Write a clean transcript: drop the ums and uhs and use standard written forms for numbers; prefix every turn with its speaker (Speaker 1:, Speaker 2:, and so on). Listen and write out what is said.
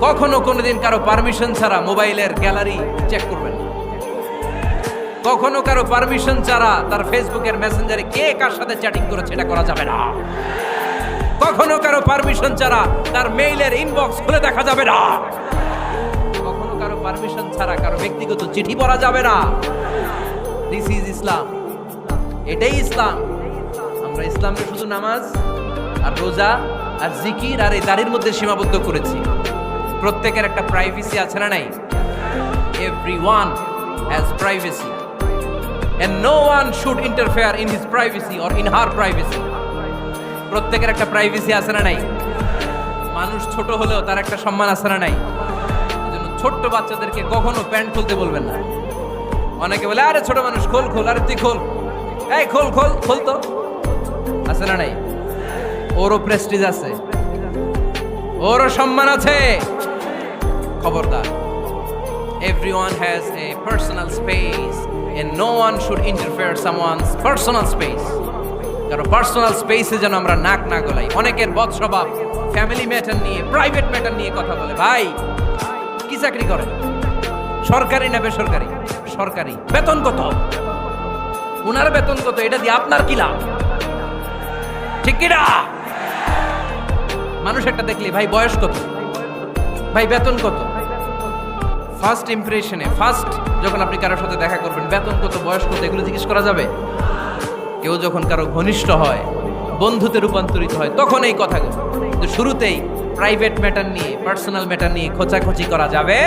Speaker 1: কখনো কোনোদিন কারো পারমিশন ছাড়া মোবাইলের গ্যালারি চেক করবেন না। কখনো কারো পারমিশন ছাড়া তার ফেসবুকের মেসেঞ্জারে কে কার সাথে চ্যাটিং করেছে এটা করা যাবে না। কখনো কারো পারমিশন ছাড়া তার মেইলের ইনবক্স খুলে দেখা যাবে না। কখনো কারো পারমিশন ছাড়া কারো ব্যক্তিগত চিঠি পড়া যাবে না। দিস ইজ ইসলাম, এটাই ইসলাম। আমরা ইসলামকে শুধু নামাজ আর রোজা আর জিকির আর এই দাড়ির মধ্যে সীমাবদ্ধ করেছি। প্রত্যেকের একটা প্রাইভেসি আছে না নাই? Everyone has privacy and no one should interfere in his privacy or in her privacy. প্রত্যেকের একটা প্রাইভেসি আছে না নাই? মানুষ ছোট হলেও তার একটা সম্মান আছে না নাই? এজন্য ছোট্ট বাচ্চাদেরকে কখনো প্যান্ট খুলতে বলবেন না। অনেকে বলে আরে ছোট মানুষ খোল খোল, আরে তুই খোল, এই খোল খোল খোল তো, আছে না নাই? ওরও প্রেস্টিজ আছে, ওরও সম্মান আছে। খবরদার, everyone has a personal space and no one should interfere someone's personal space. কারণ পার্সোনাল স্পেসে যেন আমরা নাক না গলাই। অনেকের বদ স্বভাব ফ্যামিলি ম্যাটার নিয়ে, প্রাইভেট ম্যাটার নিয়ে কথা বলে। ভাই কি চাকরি করেন? সরকারি না বেসরকারি? সরকারি। বেতন কত? ওনার বেতন কত? এটা দিয়ে আপনার কি লাভ? ঠিক কি না? মানুষ একটা দেখলে ভাই বয়স কত, ভাই বেতন কত, ফার্স্ট ইমপ্রেশনে, ফার্স্ট যখন আপনি কারোর সাথে দেখা করবেন বেতন কত, বয়স কত, এগুলো জিজ্ঞেস করা যাবে? কেউ যখন কারো ঘনিষ্ঠ হয়, বন্ধুতে রূপান্তরিত হয়, তখন এই কথাগুলো। কিন্তু শুরুতেই প্রাইভেট ম্যাটার নিয়ে, পার্সোনাল ম্যাটার নিয়ে খোঁচাখুচি করা যাবে